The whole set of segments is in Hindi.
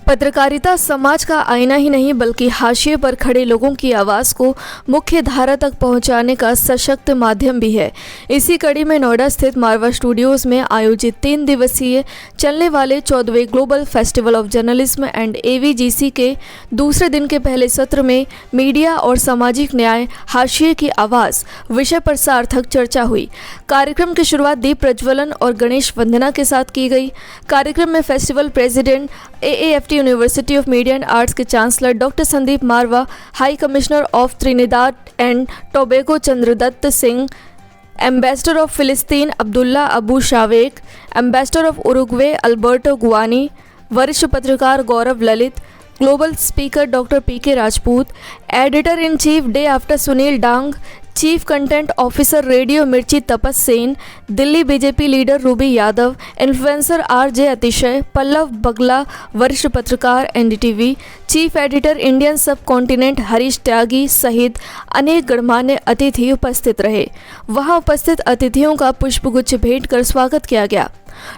पत्रकारिता समाज का आईना ही नहीं बल्कि हाशिए पर खड़े लोगों की आवाज़ को मुख्य धारा तक पहुंचाने का सशक्त माध्यम भी है। इसी कड़ी में नोएडा स्थित मारवा स्टूडियोज में आयोजित 3 दिवसीय चलने वाले 14वें global festival of journalism and AVGC के दूसरे दिन के पहले सत्र में मीडिया और सामाजिक न्याय हाशिए की आवाज़ विषय पर सार्थक चर्चा हुई। कार्यक्रम की शुरुआत दीप प्रज्वलन और गणेश वंदना के साथ की गई। कार्यक्रम में festival president AAFT university of media and arts के chancellor doctor Sandeep Marwah, high commissioner of Trinidad and Tobago Chandradutt Singh, ambassador of फिलिस्तीन Abdullah Abu Shawesh, ambassador of Uruguay Alberto Guani, वरिष्ठ पत्रकार Gaurav Lalit, global speaker doctor PK Rajput, editor in chief Day After Sunil Dang, chief content officer radio Mirchi Tapas Sen, Delhi BJP leader Ruby Yadav, influencer RJ Atishay, Pallav Bagla, वरिष्ठ पत्रकार NDTV, चीफ एडिटर इंडियन सब कॉन्टिनेंट हरीश त्यागी सहित अनेक गणमान्य अतिथि उपस्थित रहे। वहां उपस्थित अतिथियों का पुष्पगुच्छ भेंट कर स्वागत किया गया।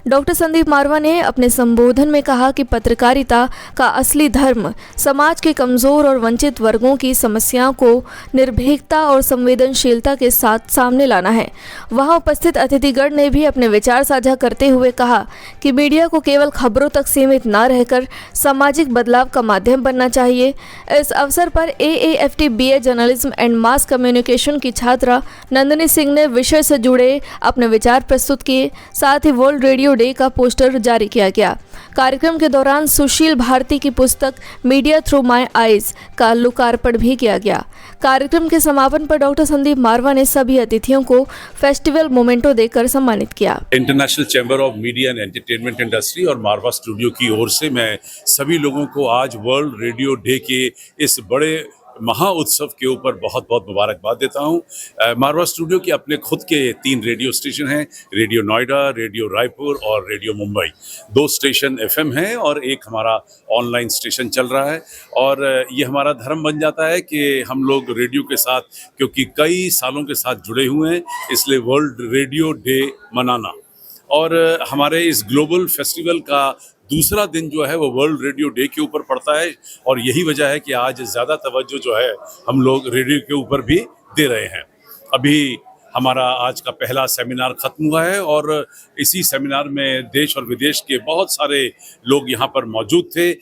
डॉक्टर संदीप मारवा ने अपने संबोधन में कहा कि पत्रकारिता का असली धर्म समाज के कमज़ोर और वंचित वर्गों की समस्याओं को निर्भीकता और संवेदनशीलता के साथ सामने लाना है। वहां उपस्थित अतिथिगण ने भी अपने विचार साझा करते हुए कहा कि मीडिया को केवल खबरों तक सीमित न रहकर सामाजिक बदलाव का माध्यम बनना चाहिए। इस अवसर पर AAFT BA journalism and mass communication की छात्रा नंदिनी सिंह ने विषय से जुड़े अपने विचार प्रस्तुत किए। साथ ही वर्ल्ड रेडियो डे का पोस्टर जारी किया गया। कार्यक्रम के दौरान सुशील भारती की पुस्तक मीडिया थ्रू माय आईज का लोकार्पण भी किया गया। कार्यक्रम के समापन पर डॉक्टर संदीप मारवा ने सभी अतिथियों को फेस्टिवल मोमेंटो देकर सम्मानित किया। International chamber of media and entertainment industry और मारवा स्टूडियो की ओर से मैं सभी लोगों को आज वर्ल्ड रेडियो डे के इस बड़े महा उत्सव के ऊपर बहुत बहुत मुबारकबाद देता हूं। मारवा स्टूडियो के अपने खुद के 3 रेडियो स्टेशन हैं, रेडियो नोएडा, रेडियो रायपुर और रेडियो मुंबई। 2 स्टेशन FM हैं और एक हमारा ऑनलाइन स्टेशन चल रहा है। और ये हमारा धर्म बन जाता है कि हम लोग रेडियो के साथ, क्योंकि कई सालों के साथ जुड़े हुए हैं, इसलिए वर्ल्ड रेडियो डे मनाना। और हमारे इस ग्लोबल फेस्टिवल का दूसरा दिन जो है वो वर्ल्ड रेडियो डे के ऊपर पड़ता है और यही वजह है कि आज ज़्यादा तवज्जो जो है हम लोग रेडियो के ऊपर भी दे रहे हैं। अभी हमारा आज का पहला सेमिनार ख़त्म हुआ है और इसी सेमिनार में देश और विदेश के बहुत सारे लोग यहाँ पर मौजूद थे।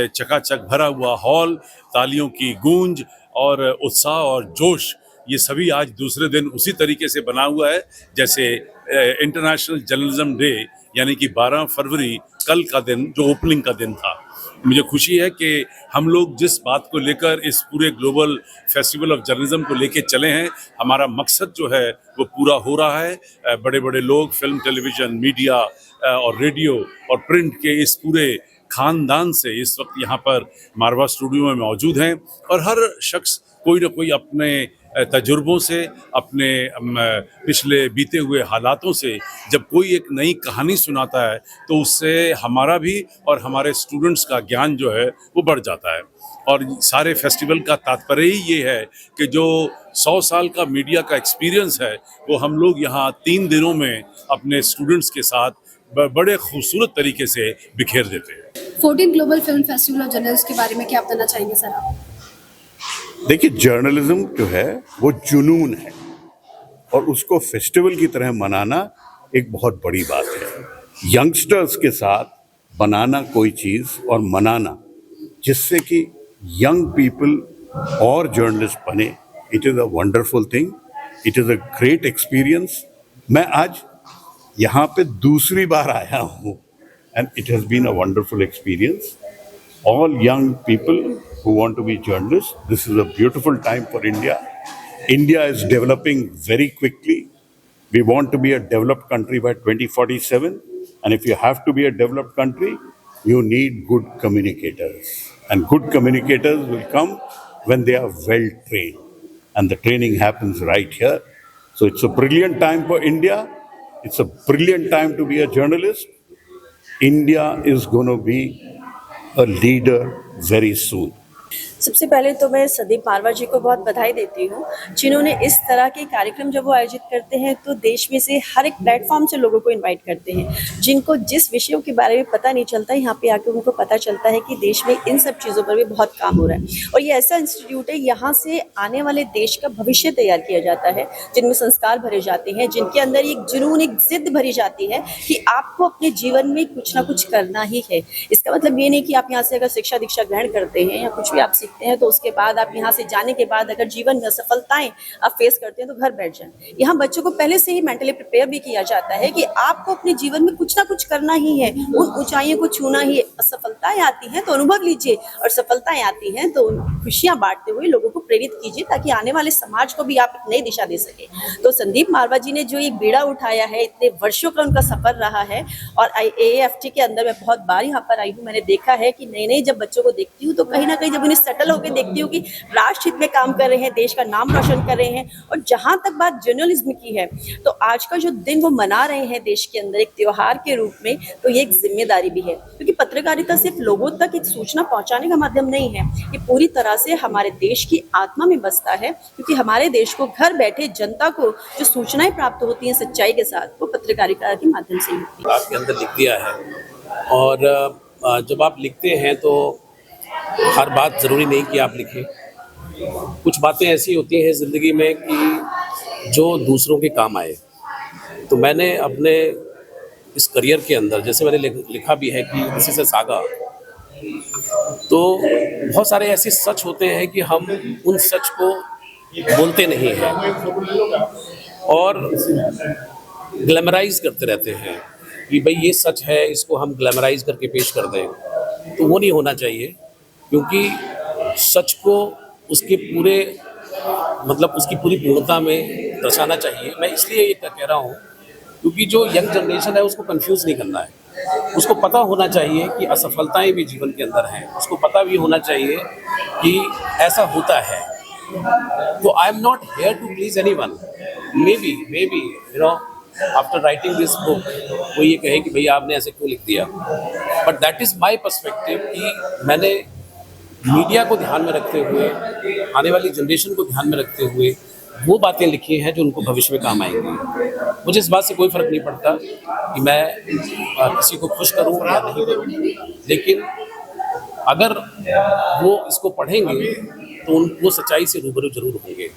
चकाचक भरा हुआ हॉल, तालियों की गूंज और उत्साह और जोश, ये सभी आज दूसरे दिन उसी तरीके से बना हुआ है जैसे इंटरनेशनल जर्नलिज्म डे यानी कि 12 फरवरी कल का दिन जो ओपनिंग का दिन था। मुझे खुशी है कि हम लोग जिस बात को लेकर इस पूरे ग्लोबल फेस्टिवल ऑफ जर्नलिज्म को लेके चले हैं, हमारा मकसद जो है वो पूरा हो रहा है। बड़े बड़े लोग फिल्म, टेलीविज़न, मीडिया और रेडियो और प्रिंट के इस पूरे खानदान से इस वक्त यहाँ पर मारवा स्टूडियो में मौजूद हैं और हर शख्स कोई ना कोई अपने तजुर्बों से, अपने पिछले बीते हुए हालातों से जब कोई एक नई कहानी सुनाता है तो उससे हमारा भी और हमारे स्टूडेंट्स का ज्ञान जो है वो बढ़ जाता है। और सारे फेस्टिवल का तात्पर्य ही ये है कि जो 100 साल का मीडिया का एक्सपीरियंस है वो हम लोग यहाँ 3 दिनों में अपने स्टूडेंट्स के साथ बड़े खूबसूरत तरीके से बिखेर देते हैं। 14 global film festival of journalist के बारे में क्या बताना चाहेंगे सर आप? देखिए, जर्नलिज्म जो है वो जुनून है और उसको फेस्टिवल की तरह मनाना एक बहुत बड़ी बात है। यंगस्टर्स के साथ बनाना कोई चीज़ और मनाना जिससे कि यंग पीपल और जर्नलिस्ट बने, it is a wonderful thing, it is a great experience. मैं आज यहाँ पे दूसरी बार आया हूँ and it has been a wonderful experience. All young people who want to be journalists, this is a beautiful time for India. India is developing very quickly. We want to be a developed country by 2047. And if you have to be a developed country, you need good communicators. And good communicators will come when they are well trained. And the training happens right here. So it's a brilliant time for India. It's a brilliant time to be a journalist. India is going to be a leader very soon. सबसे पहले तो मैं संदीप मारवा जी को बहुत बधाई देती हूँ, जिन्होंने इस तरह के कार्यक्रम जब वो आयोजित करते हैं तो देश में से हर एक प्लेटफॉर्म से लोगों को इनवाइट करते हैं, जिनको जिस विषयों के बारे में पता नहीं चलता, यहाँ पे आके उनको पता चलता है कि देश में इन सब चीज़ों पर भी बहुत काम हो रहा है। और ये ऐसा इंस्टीट्यूट है, यहाँ से आने वाले देश का भविष्य तैयार किया जाता है, जिनमें संस्कार भरे जाते हैं, जिनके अंदर एक जुनून, एक जिद भरी जाती है कि आपको अपने जीवन में कुछ ना कुछ करना ही है। इसका मतलब ये नहीं कि आप यहाँ से अगर शिक्षा दीक्षा ग्रहण करते हैं या कुछ भी आप सीखते हैं तो उसके बाद आप यहाँ से जाने के बाद अगर जीवन में असफलताएं आप फेस करते हैं तो घर बैठ जाएं। यहाँ बच्चों को पहले से ही मेंटली प्रिपेयर भी किया जाता है कि आपको अपने जीवन में कुछ ना कुछ करना ही है, उन ऊंचाइयों को छूना ही है। असफलताएं आती हैं तो अनुभव लीजिए और सफलताएं आती हैं तो खुशियां बांटते हुए लोगों को प्रेरित कीजिए, ताकि आने वाले समाज को भी आप एक नई दिशा दे सके। तो संदीप मारवा जी ने जो एक बीड़ा उठाया है, इतने वर्षों का उनका सफर रहा है, और AAFT के अंदर मैं बहुत बार यहाँ पर आई हूँ, मैंने देखा है कि नए नए जब बच्चों को देखती हूँ तो कहीं ना कहीं जब उन्हें सेटल होकर देखती हूँ कि राष्ट्र हित में काम कर रहे हैं, देश का नाम रोशन कर रहे हैं। और जहाँ तक बात जर्नलिज्म की है तो आज का जो दिन वो मना रहे हैं देश के अंदर एक त्योहार के रूप में, तो ये एक जिम्मेदारी भी है, क्योंकि पत्रकारिता सिर्फ लोगों तक एक सूचना पहुंचाने का माध्यम नहीं है, ये पूरी तरह से हमारे देश की आत्मा में बसता है, क्योंकि हमारे देश को घर बैठे जनता को जो सूचनाएं प्राप्त होती हैं सच्चाई के साथ, वो पत्रकारिता के माध्यम से ही होती है। आपके अंदर लिख दिया है, और जब आप लिखते हैं तो हर बात ज़रूरी नहीं कि आप लिखें। कुछ बातें ऐसी होती हैं ज़िंदगी में कि जो दूसरों के काम आए। तो मैंने अपने इस करियर के अंदर, जैसे मैंने लिखा भी है कि इसी से सागा, तो बहुत सारे ऐसे सच होते हैं कि हम उन सच को बोलते नहीं हैं और ग्लैमराइज करते रहते हैं कि भाई ये सच है, इसको हम ग्लैमराइज करके पेश कर दें। तो वो नहीं होना चाहिए, क्योंकि सच को उसके पूरे मतलब उसकी पूरी पूर्णता में दर्शाना चाहिए। मैं इसलिए ये कह रहा हूँ क्योंकि जो यंग जनरेशन है उसको कंफ्यूज नहीं करना है, उसको पता होना चाहिए कि असफलताएं भी जीवन के अंदर हैं, उसको पता भी होना चाहिए कि ऐसा होता है। तो I am not here to please anyone. Maybe you know after writing this book वो ये कहे कि भैया आपने ऐसे क्यों लिख दिया, but that is my perspective कि मैंने मीडिया को ध्यान में रखते हुए, आने वाली जनरेशन को ध्यान में रखते हुए वो बातें लिखी हैं जो उनको भविष्य में काम आएंगी। मुझे इस बात से कोई फ़र्क नहीं पड़ता कि मैं किसी को खुश करूं या नहीं करूं, लेकिन अगर वो इसको पढ़ेंगे तो वो सच्चाई से रूबरू जरूर होंगे।